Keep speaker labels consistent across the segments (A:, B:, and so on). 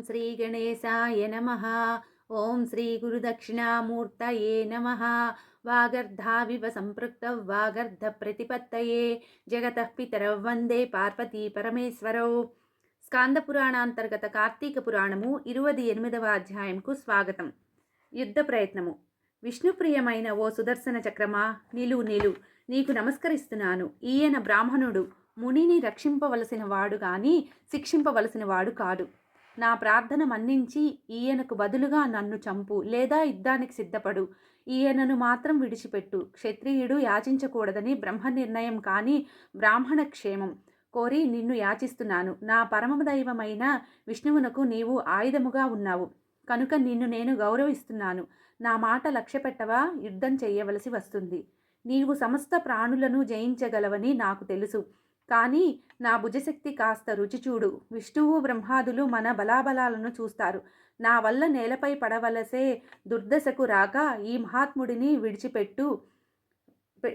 A: శ్రీ గణేశాయ నమః. ఓం శ్రీ గురుదక్షిణామూర్తయే నమః. వాగర్ధావివ సంపృక్తౌ వాగర్ధ ప్రతిపత్తయే జగతః పితరౌ వందే పార్వతీ పరమేశ్వరౌ. స్కాంద పురాణాంతర్గత కార్తీక పురాణము 28వ అధ్యాయంకు స్వాగతం. యుద్ధ ప్రయత్నము. విష్ణుప్రియమైన ఓ సుదర్శన చక్రమా, నిలు నీకు నమస్కరిస్తున్నాను. ఈయన బ్రాహ్మణుడు, మునిని రక్షింపవలసిన వాడు గాని శిక్షింపవలసిన వాడు కాడు. నా ప్రార్థన మన్నించి ఈయనకు బదులుగా నన్ను చంపు, లేదా యుద్ధానికి సిద్ధపడు. ఈయనను మాత్రం విడిచిపెట్టు. క్షత్రియుడు యాచించకూడదని బ్రహ్మ నిర్ణయం కాని బ్రాహ్మణ క్షేమం కోరి నిన్ను యాచిస్తున్నాను. నా పరమదైవమైన విష్ణువునకు నీవు ఆయుధముగా ఉన్నావు కనుక నిన్ను నేను గౌరవిస్తున్నాను. నా మాట లక్ష్యపెట్టవా, యుద్ధం చెయ్యవలసి వస్తుంది. నీవు సమస్త ప్రాణులను జయించగలవని నాకు తెలుసు. కానీ నా భుజశక్తి కాస్త రుచి చూడు. విష్ణువు బ్రహ్మాదులు మన బలాబలాలను చూస్తారు. నా వల్ల నేలపై పడవలసే దుర్దశకు రాక ఈ మహాత్ముడిని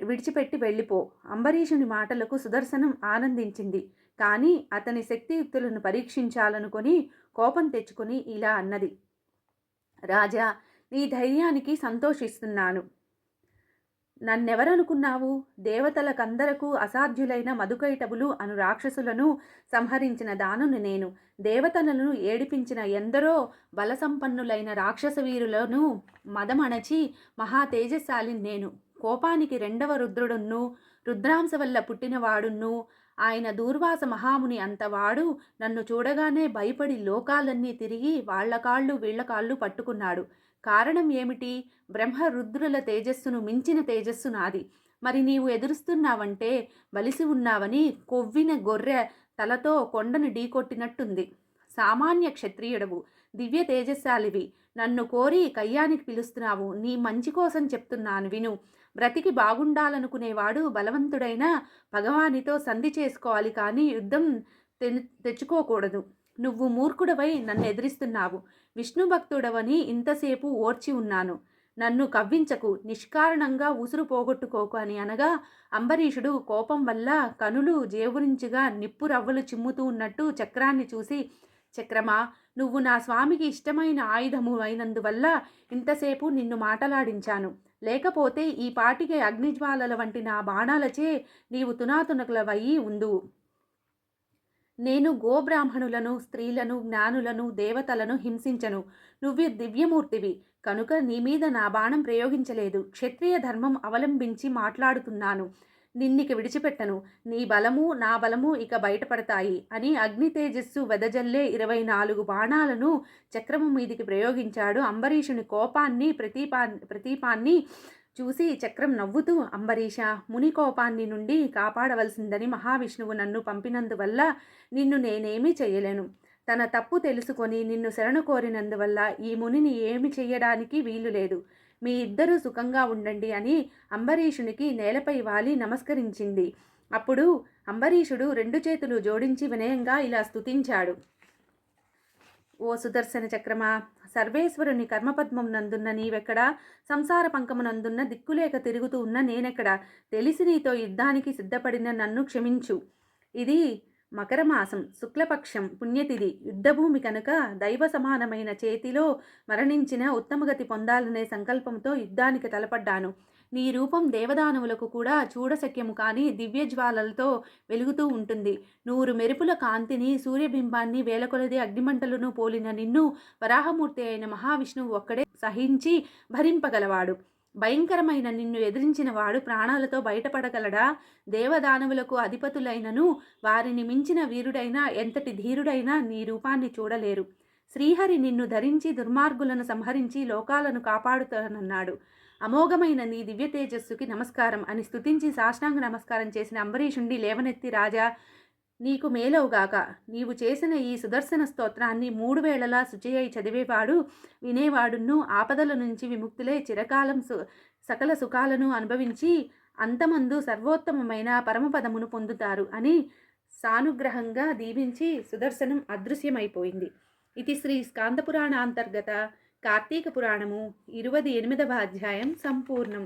A: విడిచిపెట్టి వెళ్ళిపో. అంబరీషుని మాటలకు సుదర్శనం ఆనందించింది. కానీ అతని శక్తియుక్తులను పరీక్షించాలనుకొని కోపం తెచ్చుకొని ఇలా అన్నది. రాజా, నీ ధైర్యానికి సంతోషిస్తున్నాను. నన్నెవరనుకున్నావు? దేవతలకందరకు అసాధ్యులైన మధుకైటబులు అను రాక్షసులను సంహరించిన దానుని నేను. దేవతలను ఏడిపించిన ఎందరో బలసంపన్నులైన రాక్షస వీరులను మదమణచి మహా తేజశాలిని నేను. కోపానికి రెండవ రుద్రుడున్ను, రుద్రాంశ వల్ల పుట్టినవాడున్ను, ఆయన దూర్వాస మహాముని అంతవాడు నన్ను చూడగానే భయపడి లోకాలన్నీ తిరిగి వాళ్ల కాళ్ళు వీళ్ల కాళ్ళు పట్టుకున్నాడు. కారణం ఏమిటి? బ్రహ్మ రుద్రుల తేజస్సును మించిన తేజస్సు నాది. మరి నీవు ఎదురుస్తున్నావంటే బలిసి ఉన్నావని కొవ్విన గొర్రె తలతో కొండను ఢీకొట్టినట్టుంది. సామాన్య క్షత్రియుడవు, దివ్య తేజస్శాలివి. నన్ను కోరి కయ్యానికి పిలుస్తున్నావు. నీ మంచి కోసం చెప్తున్నాను విను. బ్రతికి బాగుండాలనుకునేవాడు బలవంతుడైన భగవానితో సంధి చేసుకోవాలి కానీ యుద్ధం తెచ్చుకోకూడదు. నువ్వు మూర్ఖుడవై నన్ను ఎదిరిస్తున్నావు. విష్ణు భక్తుడవని ఇంతసేపు ఓర్చి ఉన్నాను. నన్ను కవ్వించకు, నిష్కారణంగా ఉసురు పోగొట్టుకోకు అని అనగా అంబరీషుడు కోపం వల్ల కనులు జేవురించుగా నిప్పు రవ్వలు చిమ్ముతూ ఉన్నట్టు చక్రాన్ని చూసి, చక్రమా, నువ్వు నా స్వామికి ఇష్టమైన ఆయుధము అయినందువల్ల ఇంతసేపు నిన్ను మాటలాడించాను. లేకపోతే ఈ పాటికి అగ్నిజ్వాలల వంటి నా బాణాలచే నీవు తునాతునకులవయ్యి ఉందువు. నేను గోబ్రాహ్మణులను, స్త్రీలను, జ్ఞానులను, దేవతలను హింసించను. నువ్వు దివ్యమూర్తివి కనుక నీ మీద నా బాణం ప్రయోగించలేదు. క్షత్రియ ధర్మం అవలంబించి మాట్లాడుతున్నాను. నిన్నిక విడిచిపెట్టను. నీ బలము నా బలము ఇక బయటపడతాయి అని అగ్ని తేజస్సు వెదజల్లే 24 బాణాలను చక్రము మీదికి ప్రయోగించాడు. అంబరీషుని కోపాన్ని ప్రతీపాన్ని చూసి చక్రం నవ్వుతూ, అంబరీష, ముని కోపాన్ని నుండి కాపాడవలసిందని మహావిష్ణువు నన్ను పంపినందువల్ల నిన్ను నేనేమీ చెయ్యలేను. తన తప్పు తెలుసుకొని నిన్ను శరణు కోరినందువల్ల ఈ మునిని ఏమి చెయ్యడానికి వీలు లేదు. మీ ఇద్దరూ సుఖంగా ఉండండి అని అంబరీషునికి నేలపై వాలి నమస్కరించింది. అప్పుడు అంబరీషుడు 2 చేతులు జోడించి వినయంగా ఇలా స్తుతించాడు. ఓ సుదర్శన చక్రమా, సర్వేశ్వరుని కర్మపద్మం నందున్న నీవెక్కడా? సంసార పంకమునందున్న దిక్కులేక తిరుగుతూ ఉన్న నేనెక్కడా? తెలిసి నీతో యుద్ధానికి సిద్ధపడిన నన్ను క్షమించు. ఇది మకరమాసం, శుక్లపక్షం, పుణ్యతిథి, యుద్ధభూమి కనుక దైవ సమానమైన చేతిలో మరణించిన ఉత్తమగతి పొందాలనే సంకల్పంతో యుద్ధానికి తలపడ్డాను. నీ రూపం దేవదానవులకు కూడా చూడశక్యము కాని దివ్యజ్వాలలతో వెలుగుతూ ఉంటుంది. 100 మెరుపుల కాంతిని, సూర్యబింబాన్ని, వేలకొలది అగ్నిమంటలను పోలిన నిన్ను వరాహమూర్తి అయిన మహావిష్ణువు ఒక్కడే సహించి భరింపగలవాడు. భయంకరమైన నిన్ను ఎదిరించిన వాడు ప్రాణాలతో బయటపడగలడా? దేవదానవులకు అధిపతులైనను వారిని మించిన వీరుడైనా ఎంతటి ధీరుడైనా నీ రూపాన్ని చూడలేరు. శ్రీహరి నిన్ను ధరించి దుర్మార్గులను సంహరించి లోకాలను కాపాడుతానన్నాడు. అమోఘమైన నీ దివ్య తేజస్సుకి నమస్కారం అని స్తుతించి సాష్టాంగ నమస్కారం చేసిన అంబరీషుండి లేవనెత్తి, రాజా, నీకు మేలవుగాక. నీవు చేసిన ఈ సుదర్శన స్తోత్రాన్ని 3 వేళలా శుచియై చదివేవాడు వినేవాడును ఆపదల నుంచి విముక్తులై చిరకాలం సకల సుఖాలను అనుభవించి అంతమందు సర్వోత్తమమైన పరమపదమును పొందుతారు అని సానుగ్రహంగా దీవించి సుదర్శనం అదృశ్యమైపోయింది. ఇది శ్రీ స్కాంద పురాణాంతర్గత కార్తీక పురాణము 28వ అధ్యాయం సంపూర్ణం.